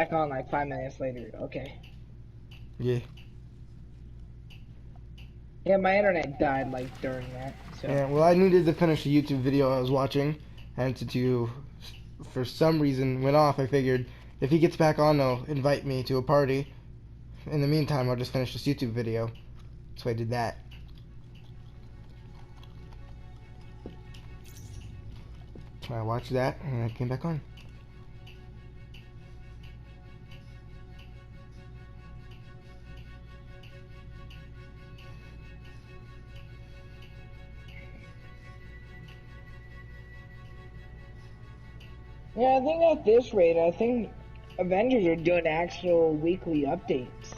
back on like 5 minutes later. Okay. Yeah. Yeah, my internet died like during that. So Yeah, well, I needed to finish a YouTube video I was watching, and for some reason, went off. I figured if he gets back on, he'll invite me to a party. In the meantime, I'll just finish this YouTube video. So I did that. So I watched that, and I came back on. yeah, I think at this rate, I think Avengers are doing actual weekly updates.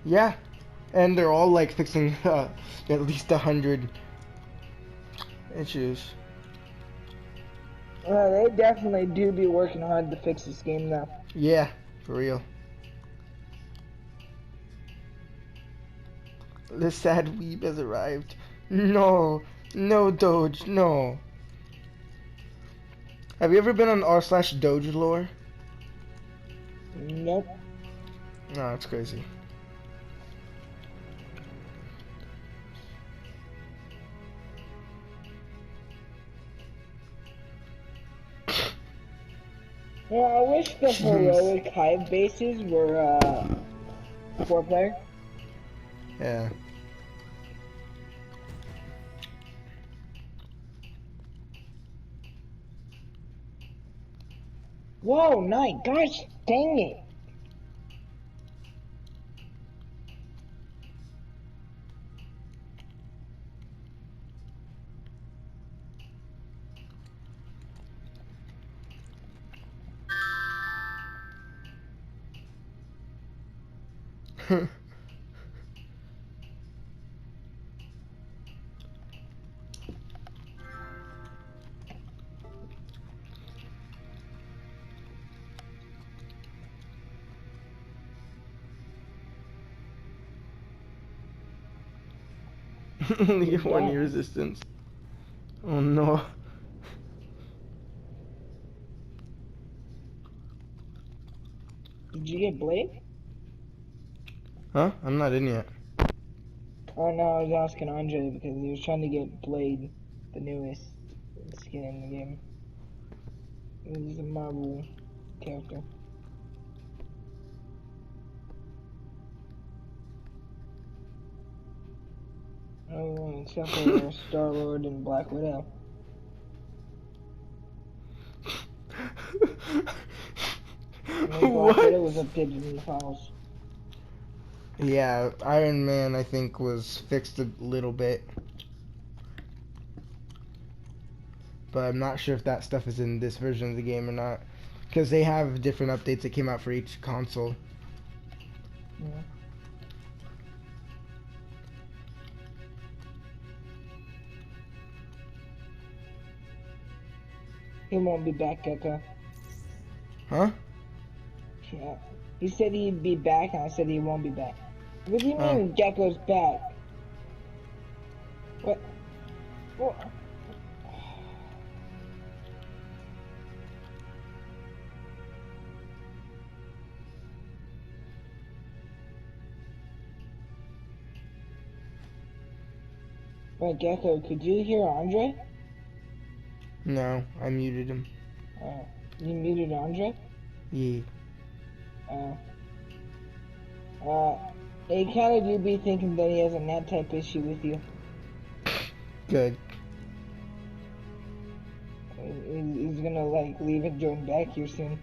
Yeah, and they're all like fixing at least 100 issues. They definitely do be working hard to fix this game though. Yeah, for real. The sad weeb has arrived. No, no, Doge, no. Have you ever been on r/Doge lore? Nope. No, it's crazy. Yeah, I wish the heroic hive bases were 4-player. Yeah. Whoa, night, gosh dang it. Only get 1 year resistance. Oh no. Did you get Blade? Huh? I'm not in yet. Oh no, I was asking Andre because he was trying to get Blade, the newest skin in the game. He's a Marvel character. Oh, except for Star-Lord and Black Widow. Black Widow was updated in the files. Yeah, Iron Man I think was fixed a little bit. But I'm not sure if that stuff is in this version of the game or not. Because they have different updates that came out for each console. Yeah. He won't be back, Gecko. Huh? Yeah. He said he'd be back, and I said he won't be back. What do you mean Gecko's back? What? What? Wait, Gecko, could you hear Andre? No, I muted him. You muted Andre? Yeah. He kind of do be thinking that he has a net type issue with you. Good. He's gonna like leave and join back here soon.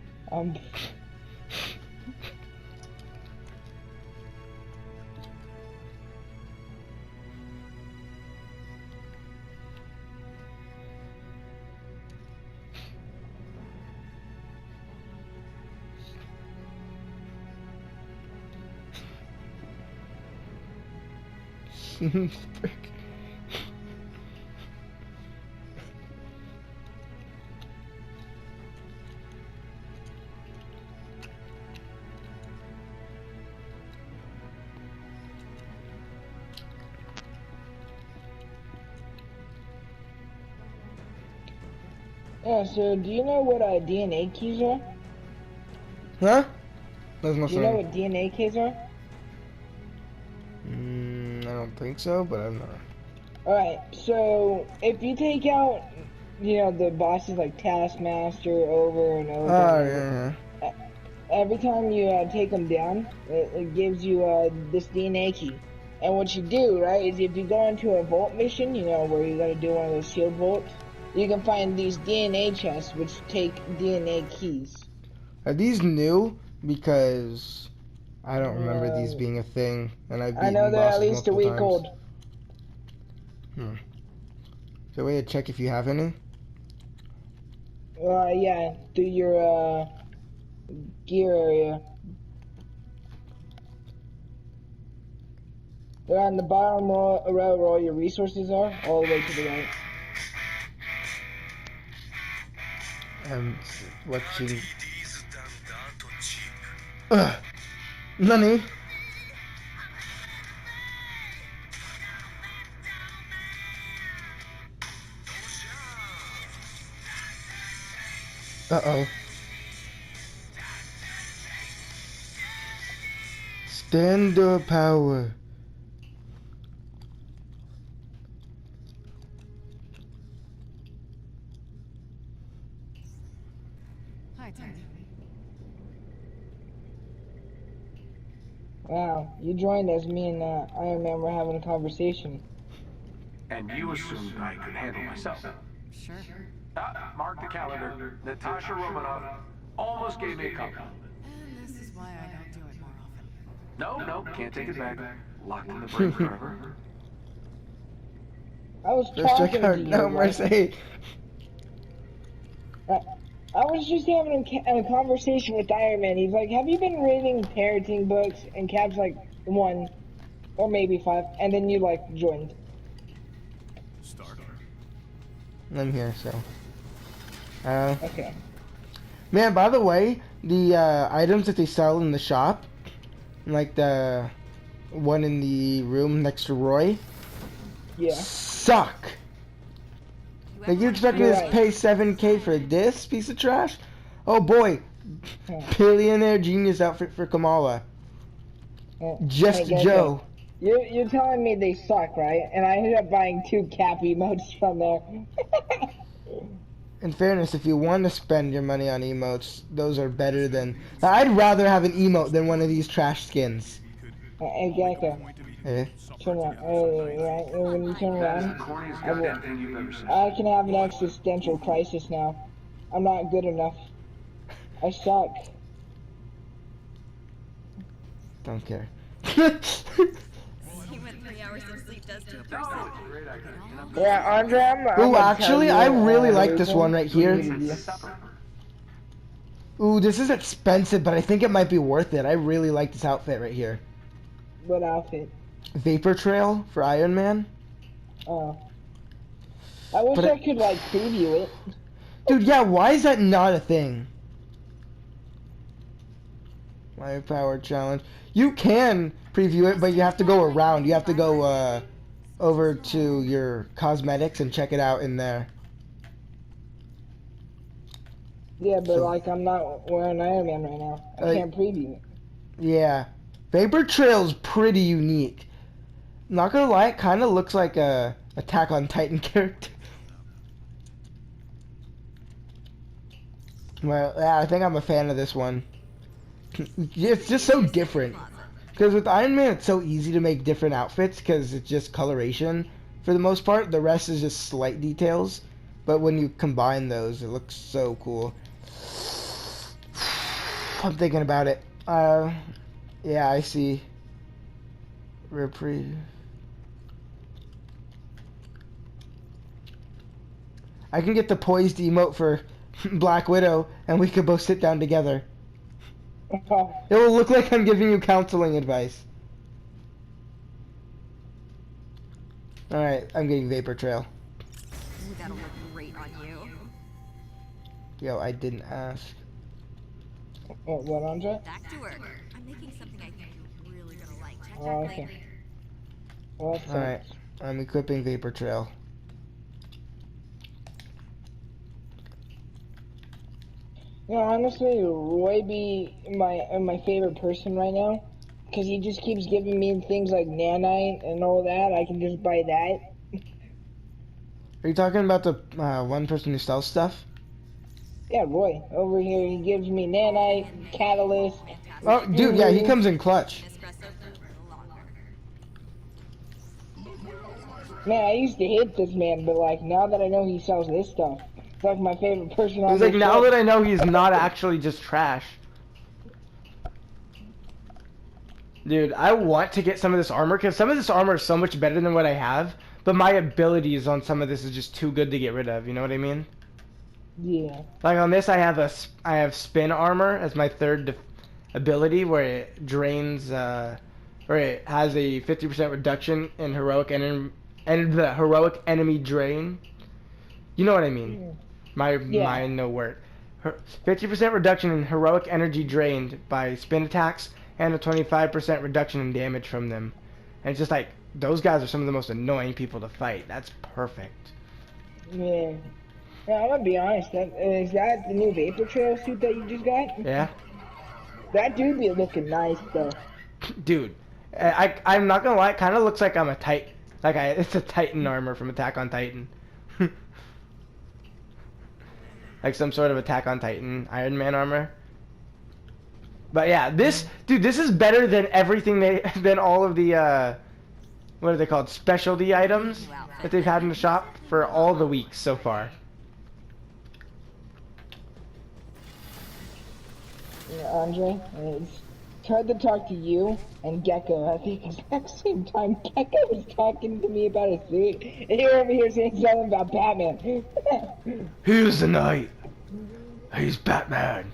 Yeah, so do you know what DNA keys are? Huh? There's no Do you know sign. what DNA keys are? I don't think so, but I'm not. Alright, so if you take out, the bosses like Taskmaster over and over and Oh, over, yeah, e- every time you take them down, it gives you this DNA key. And what you do, right, is if you go into a vault mission, where you gotta do one of those sealed vaults, you can find these DNA chests which take DNA keys. yeah. Are these new? Because I don't remember these Um, being a thing, and I've I know beaten they're at bosses least a multiple week times. old. Is there a way to check if you have any? Yeah, through your gear area. They're on the bottom row where all your resources are, all the way to the right. I'm watching. Ugh. Nani? Uh-oh. Stand up power. Hi, Tony. Wow, you joined us. Me and Iron Man were having a conversation. And you assumed I could handle myself. Sure. Mark the calendar. Natasha Romanoff almost gave me a compliment. And this is why I don't do it more often. No, can't take it back. Locked in the brain forever. I was First check talking to out. you. No, Like, Mercy. I was just having a conversation with Iron Man. He's like, "Have you been reading parenting books?" And Cap's like, "1, or maybe 5." And then you like joined. I'm here, so. Okay. Man, by the way, the items that they sell in the shop, like the one in the room next to Roy, Yeah. suck. Like, you expect me You're to right. pay 7K for this piece of trash? Oh boy, Huh. billionaire genius outfit for Kamala. Just Hey, Gecko, Joe. You're telling me they suck, right? And I ended up buying 2 Cap emotes from there. In fairness, if you want to spend your money on emotes, those are better than... I'd rather have an emote than one of these trash skins. Hey, Gecko, Eh? turn around. Right? When you turn That is the around, corniest I will. goddamn thing you've ever said. I can have an existential crisis now. I'm not good enough. I suck. Don't care. See what 3 hours of sleep does to a No, person. it's a great idea. Yeah, Andre, I'm Ooh, gonna actually, tell I you, really the like this reason one right we here. needed you. It's supper. Ooh, this is expensive, but I think it might be worth it. I really like this outfit right here. What outfit? Vapor Trail for Iron Man. Oh. I wish But I could, like, preview it. Dude, yeah, why is that not a thing? My power challenge. You can preview it, but you have to go around. You have to go over to your cosmetics and check it out in there. Yeah, but, So- like, I'm not wearing Iron Man right now. I can't preview it. Yeah. Vapor Trail's pretty unique. Not gonna lie, it kind of looks like a Attack on Titan character. Well, yeah, I think I'm a fan of this one. It's just so different. Because with Iron Man, it's so easy to make different outfits because it's just coloration for the most part. The rest is just slight details. But when you combine those, it looks so cool. I'm thinking about it. Yeah, I see. Reprieve. I can get the poised emote for Black Widow, and we could both sit down together. It will look like I'm giving you counseling advice. Alright, I'm getting Vapor Trail. Ooh, that'll look great on you. Yo, I didn't ask. What, Andre? Back to work. I'm making something I think you're really gonna like. Check Oh, back okay. later. Well, that's Alright, I'm equipping Vapor Trail. You know, honestly, Roy be my favorite person right now, because he just keeps giving me things like nanite and all that. I can just buy that. Are you talking about the one person who sells stuff? Yeah, Roy over here, he gives me nanite, catalyst, And pass the Oh, dude, yeah, he guru. comes in clutch. espresso for a little longer. Man, I used to hate this man, but like now that I know he sells this stuff, it's like my favorite person on He's like, the now that ship. I know he's not actually just trash. Dude, I want to get some of this armor, because some of this armor is so much better than what I have, but my abilities on some of this is just too good to get rid of, you know what I mean? Yeah. Like on this, I have spin armor as my third ability, where it drains, where it has a 50% reduction in heroic and the heroic enemy drain. You know what I mean? Yeah. No word. 50% reduction in heroic energy drained by spin attacks, and a 25% reduction in damage from them. And it's just like those guys are some of the most annoying people to fight. That's perfect. Yeah. Yeah, I'm gonna be honest. Is that the new Vapor Trail suit that you just got? Yeah. That dude be looking nice though. Dude, I'm not gonna lie, it kind of looks like I'm a Titan. It's a Titan armor from Attack on Titan. Like some sort of Attack on Titan Iron Man armor. But yeah, this is better than everything than all of the what are they called, specialty items that they've had in the shop for all the weeks so far. Yeah, Andre, it's hard to talk to you and Gecko at the exact same time. Gecko was talking to me about a suit, and you're over here saying something about Batman. Here's the knight. He's Batman.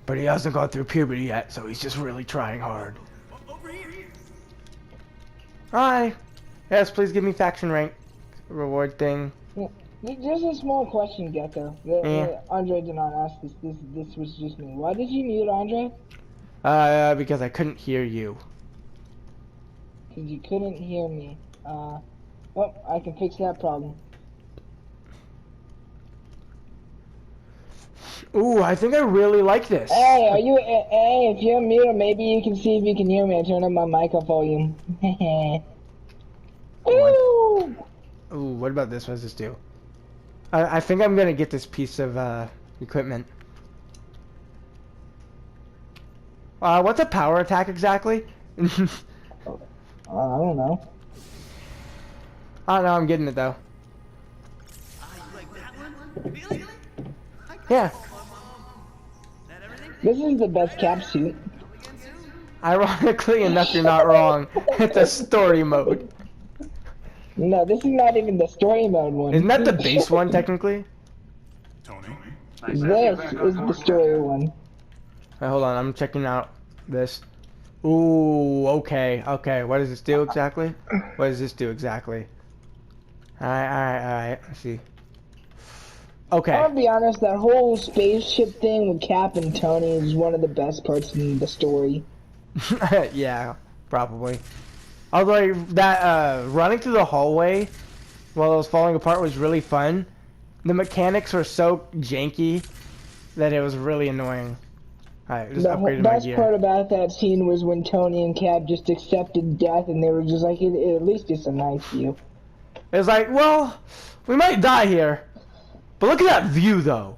But he hasn't gone through puberty yet, so he's just really trying hard. Hi. Yes, please give me faction rank reward thing. Just a small question, Gecko. Andre did not ask this. This was just me. Why did you mute Andre? Because I couldn't hear you. Because you couldn't hear me. Well, I can fix that problem. Ooh, I think I really like this. Hey, if you're muted, maybe you can see if you can hear me. I turned up my mic volume. Woo! Ooh, what about this? What does this do? I think I'm gonna get this piece of equipment. What's a power attack exactly? I don't know. Oh no, I'm getting it though. Yeah. This is the best cap suit. Ironically enough, you're not wrong. It's a story mode. No, this is not even the story mode one. Isn't that the base one technically? This is the story one. Wait, hold on, I'm checking out this. Ooh, okay. What does this do exactly? What does this do exactly? Alright. Let's see. Okay. I'll be honest, that whole spaceship thing with Cap and Tony is one of the best parts in the story. Yeah, probably. Although that running through the hallway while it was falling apart was really fun. The mechanics were so janky that it was really annoying. Alright, just upgraded my best gear. part about that scene was when Tony and Cap just accepted death, and they were just like, at least it's a nice view. It was like, well, we might die here, but look at that view though.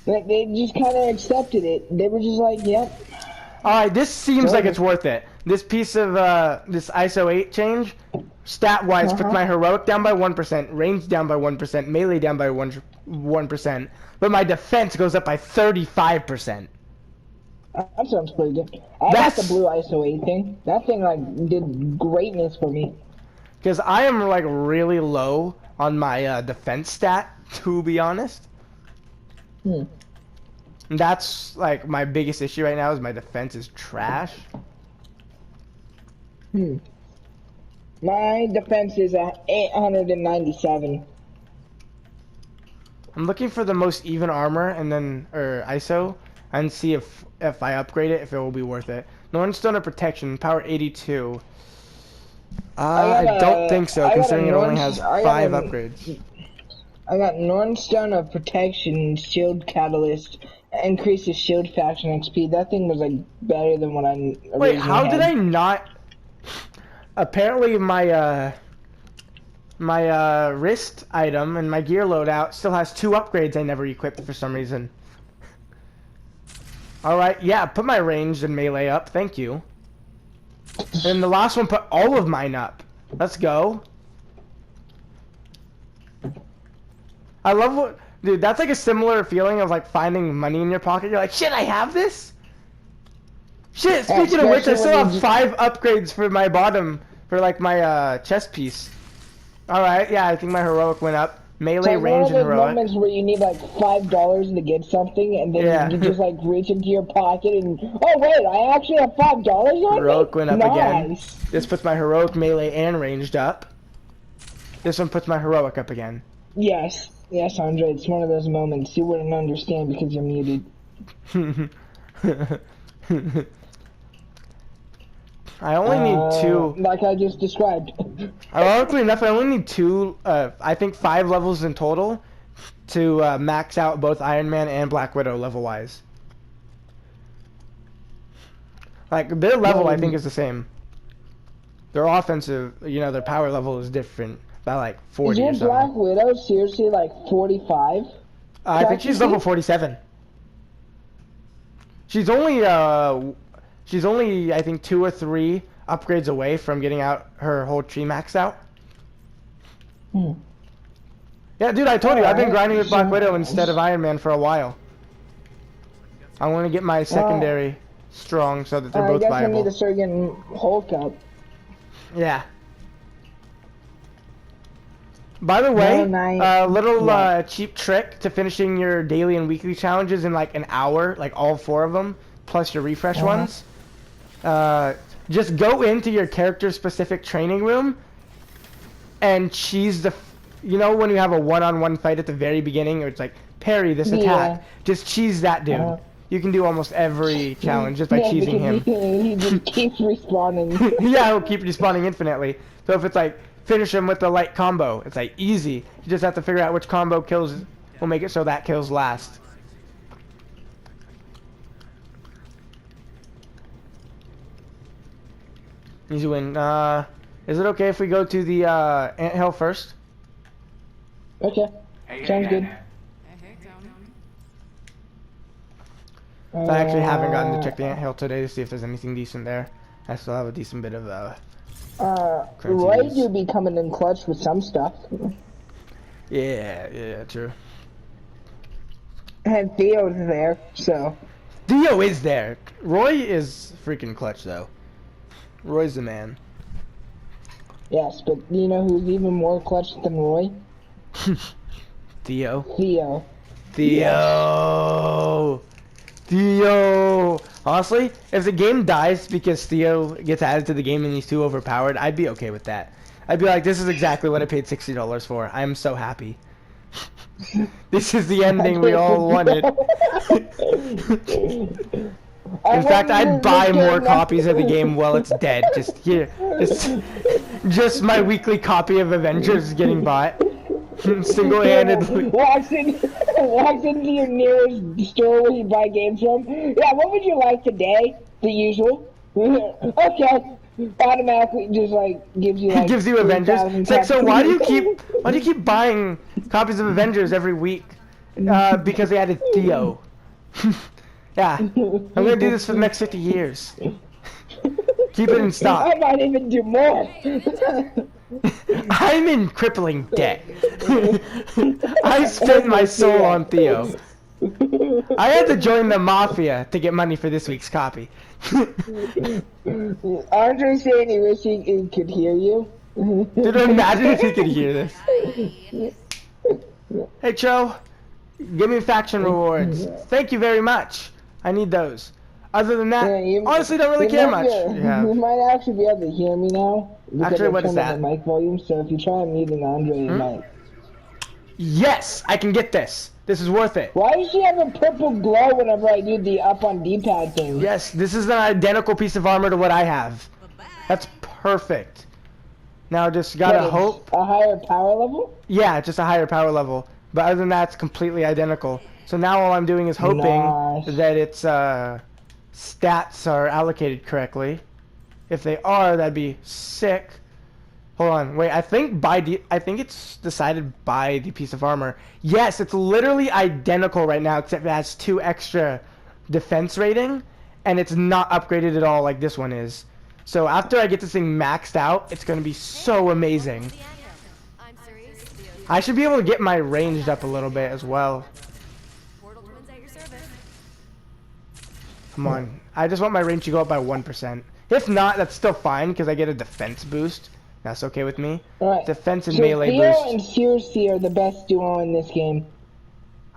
They just kind of accepted it. They were just like, yep. Alright, this seems like it's worth it. This piece of, this ISO 8 change, stat-wise, puts my heroic down by 1%, range down by 1%, melee down by 1%, but my defense goes up by 35%. That sounds pretty good. I got the blue ISO 8 thing. That thing, like, did greatness for me. Because I am, like, really low on my, defense stat, to be honest. And that's, like, my biggest issue right now is my defense is trash. My defense is 897. I'm looking for the most even armor and then, or ISO, and see if I upgrade it, if it will be worth it. Northern Stone of Protection, power 82. I don't think so, I got considering it only Norn- has I got 5 a- upgrades. I got Nornstone of Protection, Shield Catalyst, increases Shield Faction XP. That thing was like better than what I originally Wait, how had. did I not? Apparently my wrist item and my gear loadout still has 2 upgrades I never equipped for some reason. Alright, yeah, put my ranged and melee up, thank you. And the last one put all of mine up. Let's go. I love what... Dude, that's like a similar feeling of like finding money in your pocket. You're like, shit, I have this? Shit, speaking of which, I still have 5 upgrades for my bottom, for like my chest piece. Alright, yeah, I think my heroic went up. Melee, range, and heroic. heroic. Moments where you need like $5 to get something, and then you just like reach into your pocket and, oh wait, I actually have $5 on Heroic went up again. Nice. This puts my heroic, melee, and ranged up. This one puts my heroic up again. Yes, Andre, it's one of those moments you wouldn't understand because you're muted. I only need 2. Like I just described. Ironically enough, I only need 2, I think 5 levels in total to max out both Iron Man and Black Widow level-wise. Like, their level, I think, is the same. Their offensive, you know, their power level is different by like 40 Is or your something. Black Widow seriously like 45? I think she's level 47. She's only, I think, 2 or 3 upgrades away from getting out her whole tree maxed out. Yeah, dude, I told you, I've been grinding with Black Widow instead of Iron Man for a while. I want to get my secondary strong so that they're both I guess viable. I need to start getting Hulk up. Yeah. By the way, a little cheap trick to finishing your daily and weekly challenges in like an hour, like all 4 of them, plus your refresh ones. Just go into your character-specific training room and cheese the... You know when you have a one-on-one fight at the very beginning, or it's like, parry this attack? Just cheese that dude. You can do almost every challenge just by cheesing him. He just keeps respawning. Yeah, he'll keep respawning infinitely. So if it's like, finish him with the light combo, it's like easy. You just have to figure out which combo kills will make it so that kills last. Easy win. Is it okay if we go to the anthill first? Okay, sounds good. I actually haven't gotten to check the anthill today to see if there's anything decent there. I still have a decent bit of Roy do be coming in clutch with some stuff. Yeah, true. And Theo's there, so. Theo is there. Roy is freaking clutch though. Roy's the man. Yes, but you know who's even more clutch than Roy? Theo. Theo. Theo. Theo. Honestly, if the game dies because Theo gets added to the game and he's too overpowered, I'd be okay with that. I'd be like, this is exactly what I paid $60 for. I am so happy. This is the ending we all wanted. In fact, I'd buy more copies of the game while it's dead. Just here. Just my weekly copy of Avengers getting bought. Single-handedly. Walks into your nearest store where you buy games from. Yeah, what would you like today? The usual. Okay. Automatically just like gives you like. It gives you Avengers. It's like, so why do you keep buying copies of Avengers every week? Because they added Theo. Yeah, I'm gonna do this for the next 50 years. Keep it in stock. I might even do more. I'm in crippling debt. I spent my soul on Theo. I had to join the mafia to get money for this week's copy. Andre saying he wish he could hear you. Dude, imagine if he could hear this. Hey, Cho, give me faction rewards. Thank you very much. I need those. Other than that, honestly, don't really care much. You might actually be able to hear me now. Actually, what is that? The mic volume, so if you try muting Andre, it might. Yes, I can get this. This is worth it. Why does she have a purple glow whenever I do the up on D-pad thing? Yes, this is an identical piece of armor to what I have. That's perfect. Now just But gotta it's hope. a higher power level? Yeah, just a higher power level. But other than that, it's completely identical. So now all I'm doing is hoping Nice. that its stats are allocated correctly. If they are, that'd be sick. Hold on, wait. I think it's decided by the piece of armor. Yes, it's literally identical right now, except it has 2 extra defense rating, and it's not upgraded at all like this one is. So after I get this thing maxed out, it's gonna be so amazing. I'm serious. I should be able to get my ranged up a little bit as well. Portal twins at your service. Come on. I just want my range to go up by 1%. If not, that's still fine because I get a defense boost. That's okay with me. Alright. Defense and So melee Theo boost. and Circe are the best duo in this game.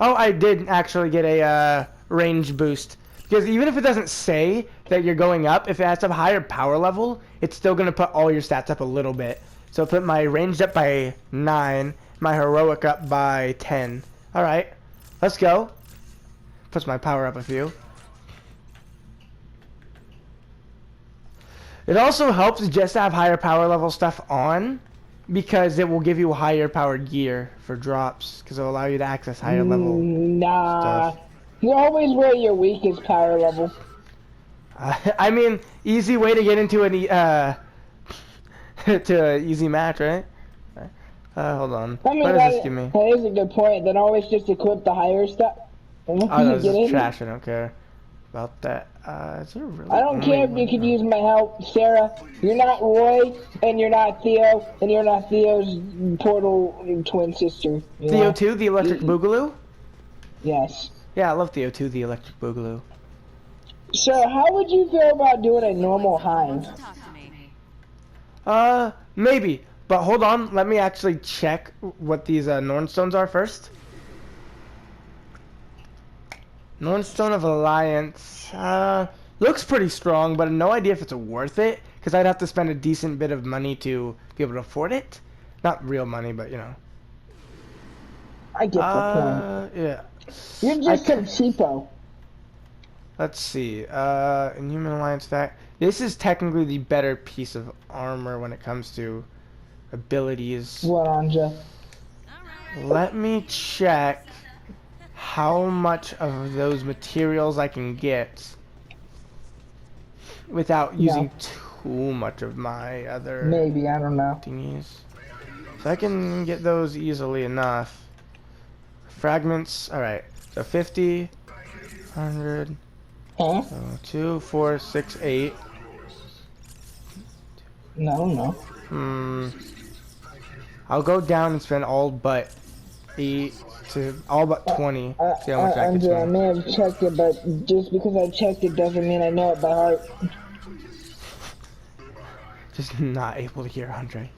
Oh, I did actually get a range boost. Because even if it doesn't say that you're going up, if it has a higher power level, it's still going to put all your stats up a little bit. So I put my ranged up by 9, my heroic up by 10. Alright, let's go. Puts my power up a few. It also helps just to have higher power level stuff on, because it will give you higher powered gear for drops, because it will allow you to access higher level Nah. stuff. You always wear your weakest power level. I mean, easy way to get into an to an easy match, right? Hold on. I mean, What does this give me? that is a good point. Then always just equip the higher stuff. And once Oh, you no, this get is in, trash. I don't care about that. Is there really I don't only care if you one- could use my help, Sarah. You're not Roy, and you're not Theo, and you're not Theo's portal twin sister. You Theo know? 2, the electric boogaloo? Yes. Yeah, I love Theo 2, the electric boogaloo. So, how would you feel about doing a normal hive? Talk to me. Maybe. But hold on, let me actually check what these Nornstones are first. Nornstone of Alliance, looks pretty strong, but no idea if it's worth it, because I'd have to spend a decent bit of money to be able to afford it. Not real money, but you know. I get the point. Yeah. You're just some cheapo. Let's see, Inhuman Alliance fact. This is technically the better piece of armor when it comes to abilities. What, Anja? Let me check how much of those materials I can get without using too much of my other Maybe, I don't know. thingies. So I can get those easily enough. Fragments, alright. So 50, 100, Huh? 2, 4, 6, 8. No. I'll go down and spend all but 8 to all but 20. See how much that gets Anja, I me. may have checked it, but just because I checked it doesn't mean I know it by heart. Just not able to hear Andre.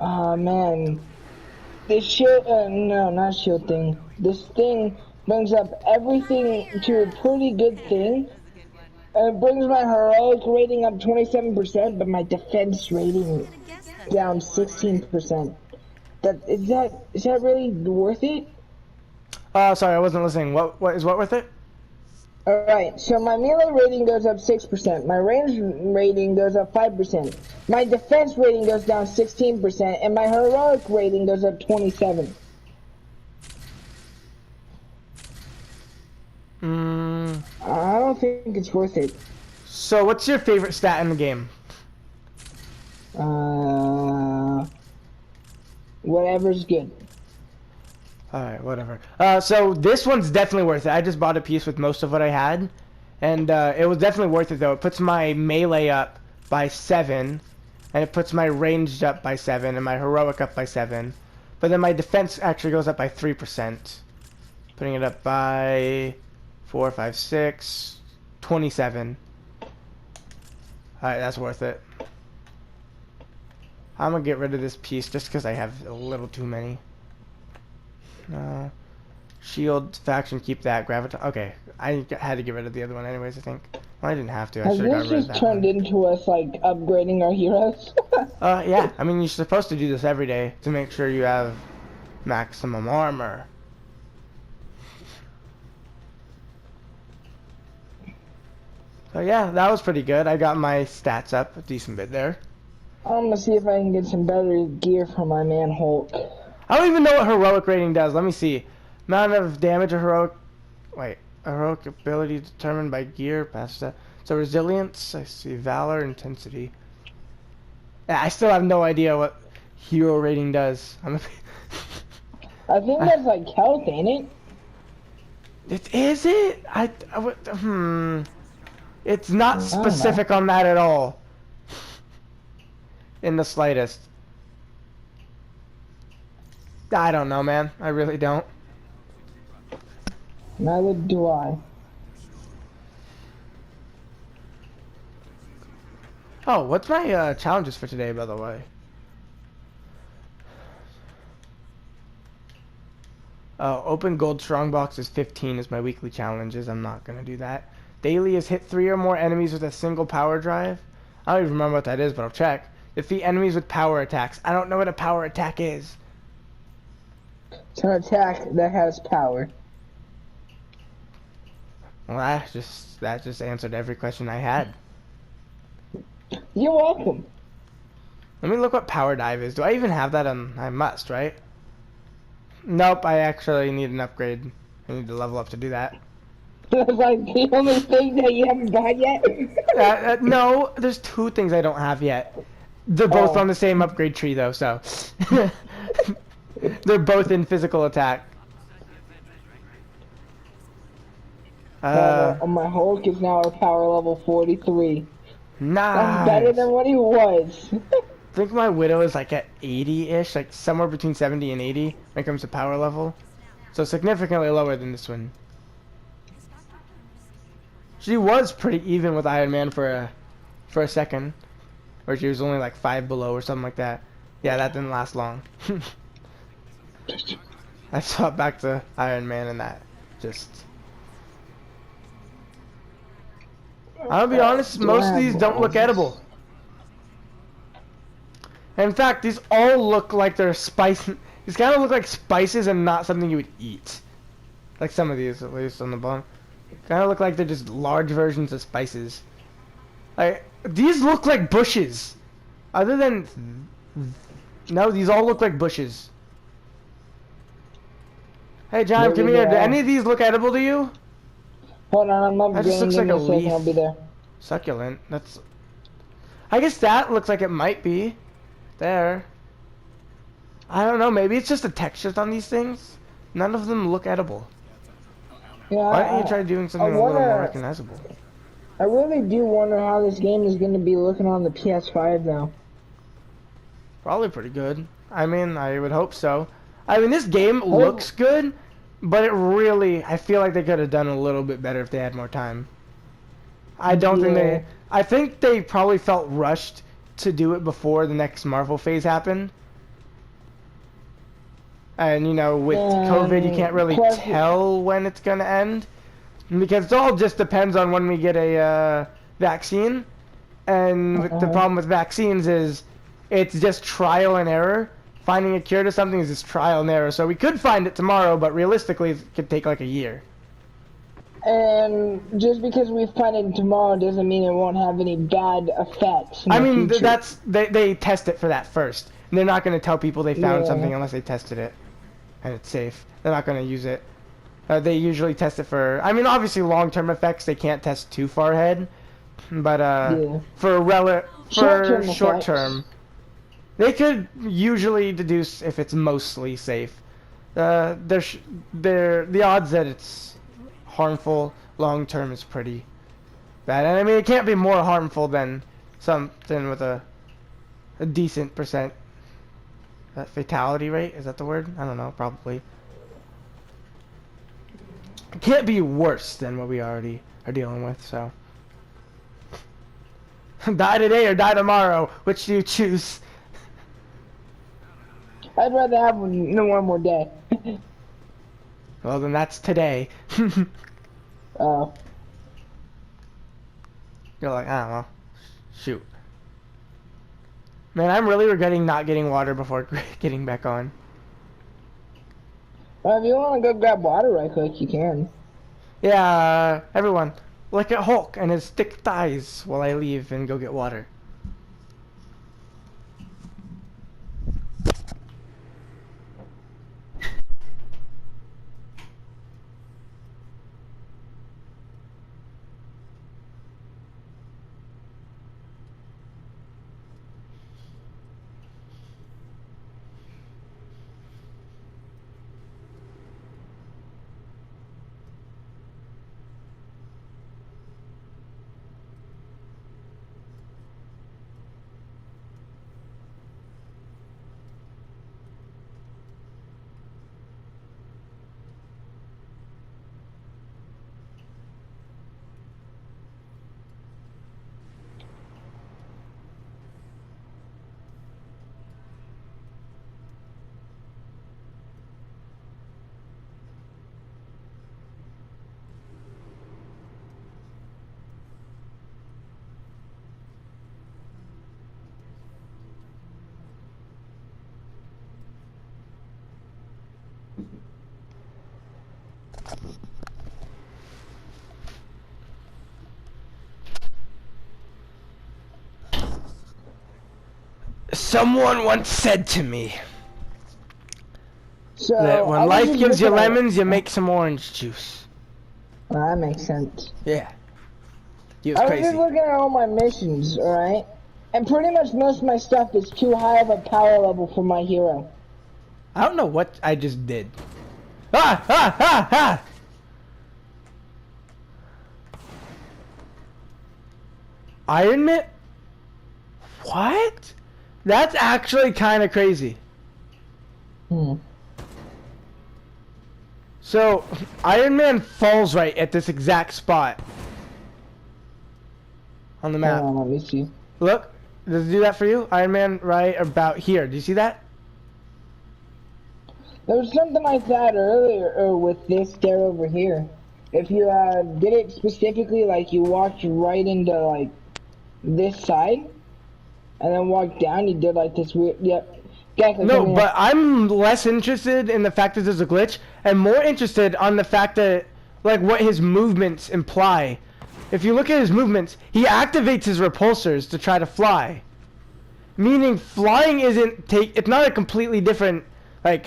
Oh man. This shield, no, not shield thing. This thing brings up everything to a pretty good thing. It brings my heroic rating up 27%, but my defense rating down 16%. Is that really worth it? Sorry, I wasn't listening. What is what worth it? Alright, so my melee rating goes up 6%, my range rating goes up 5%, my defense rating goes down 16%, and my heroic rating goes up 27%. I don't think it's worth it. So what's your favorite stat in the game? Whatever's good. Alright, whatever. So this one's definitely worth it. I just bought a piece with most of what I had. And it was definitely worth it though. It puts my melee up by 7. And it puts my ranged up by 7. And my heroic up by 7. But then my defense actually goes up by 3%. Putting it up by 4, 5, 6, 27. Alright, that's worth it. I'm gonna get rid of this piece just because I have a little too many. Shield faction, keep that. Graviton. Okay, I had to get rid of the other one anyways, I think. Well, I didn't have to. I Has should have got this rid of just that turned one. into us, like, upgrading our heroes? Yeah, I mean, you're supposed to do this every day to make sure you have maximum armor. So yeah, that was pretty good. I got my stats up a decent bit there. I'm gonna see if I can get some better gear for my man Hulk. I don't even know what heroic rating does. Let me see. Amount of damage or heroic... Wait. Heroic ability determined by gear. Past that. So resilience. I see. Valor. Intensity. Yeah, I still have no idea what hero rating does. I think that's like health, ain't it? Is it? It's not specific on that at all. In the slightest. I don't know, man. I really don't. Neither do I. Oh, what's my challenges for today, by the way? Open gold strongbox is 15 is my weekly challenges. I'm not gonna do that. Daily is hit 3 or more enemies with a single power drive. I don't even remember what that is, but I'll check. Defeat enemies with power attacks. I don't know what a power attack is. It's an attack that has power. Well, that just answered every question I had. You're welcome. Let me look what power dive is. Do I even have that on? I must, right? Nope, I actually need an upgrade. I need to level up to do that. That's like the only thing that you haven't got yet? No, there's 2 things I don't have yet. They're both on the same upgrade tree, though, so... They're both in physical attack. My Hulk is now at power level 43. Nice. That's better than what he was. I think my Widow is like at 80-ish, like somewhere between 70 and 80 when it comes to power level. So significantly lower than this one. She was pretty even with Iron Man for a second. Or she was only like 5 below or something like that. Yeah, that didn't last long. I swapped back to Iron Man and that just... I'll be honest, most of these don't look edible. In fact, these all look like they're spice. These kind of look like spices and not something you would eat. Like some of these, at least on the bottom. Kind of look like they're just large versions of spices. Like, these look like bushes. Other than... No, these all look like bushes. Hey, John, Maybe come here. Do they are. any of these look edible to you? Hold on, I'm That just upgrading looks in like a a second, leaf. I'll be there. Succulent. That's... I guess that looks like it might be. There. I don't know. Maybe it's just the textures on these things. None of them look edible. Yeah, Why don't you try doing something a little more recognizable? I really do wonder how this game is going to be looking on the PS5 now. Probably pretty good. I mean, I would hope so. I mean, this game looks good, but it really... I feel like they could have done a little bit better if they had more time. I don't think they... I think they probably felt rushed to do it before the next Marvel phase happened. And, you know, with COVID, you can't really tell when it's going to end. Because it all just depends on when we get a vaccine. And the problem with vaccines is it's just trial and error. Finding a cure to something is just trial and error. So we could find it tomorrow, but realistically, it could take like a year. And just because we find it tomorrow doesn't mean it won't have any bad effects. I mean, that's they test it for that first. And they're not going to tell people they found something unless they tested it. And it's safe. They're not going to use it. They usually test it for... I mean, obviously, long-term effects, they can't test too far ahead. But for short-term, they could usually deduce if it's mostly safe. The odds that it's harmful long-term is pretty bad. And I mean, it can't be more harmful than something with a decent percent fatality rate. Is that the word? I don't know, probably. It can't be worse than what we already are dealing with, so. Die today or die tomorrow. Which do you choose? I'd rather have one more day. Well, then that's today. Oh. You're like, I don't know. Shoot. Man, I'm really regretting not getting water before getting back on. Well, if you want to go grab water right quick, you can. Yeah, everyone, like a Hulk and his thick thighs while I leave and go get water. Someone once said to me So that when I was life just gives you looking at- lemons, you make some orange juice. Well, that makes sense. Yeah. He was I was crazy. just looking at all my missions, alright? And pretty much most of my stuff is too high of a power level for my hero. I don't know what I just did. Ah! Ah! Ah! Ah! Iron Man? What? That's actually kind of crazy. So, Iron Man falls right at this exact spot on the map. Hold on, let me see. Look, does it do that for you? Iron Man right about here. Do you see that? There was something like that earlier with this stair over here. If you did it specifically, like you walked right into like this side, and then walked down, you did like this weird. Yep. Gecko, No, come here. but I'm less interested in the fact that there's a glitch, and more interested on the fact that, like, what his movements imply. If you look at his movements, he activates his repulsors to try to fly. Meaning, flying it's not a completely different, like,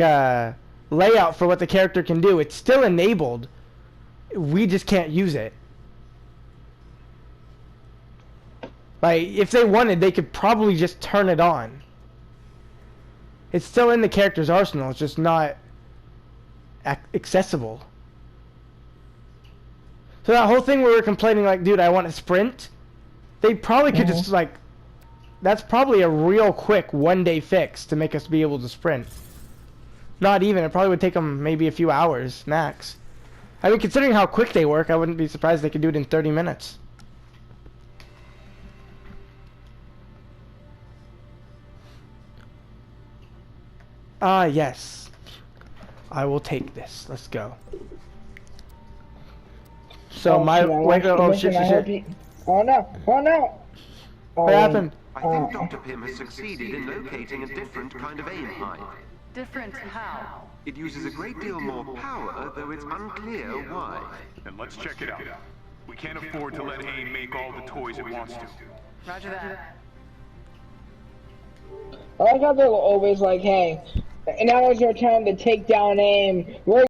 layout for what the character can do. It's still enabled. We just can't use it. Like, if they wanted, they could probably just turn it on. It's still in the character's arsenal, it's just not accessible. So that whole thing where we were complaining, like, dude, I want to sprint, they probably could just, like, that's probably a real quick one-day fix to make us be able to sprint. Not even, it probably would take them maybe a few hours, max. I mean, considering how quick they work, I wouldn't be surprised they could do it in 30 minutes. Ah, yes. I will take this. Let's go. So shit, I watched the oh mission, shit, I shit, hope shit. Oh no! Oh no! What happened? I think Dr. Pym has succeeded in locating a different kind of aim hive. Different how? It uses a great deal more power, though it's unclear why. Then let's check it out. We can't afford to let AIM make all the toys it wants to. Roger that. I like how they're always like, hey, now is our time to take down AIM. We're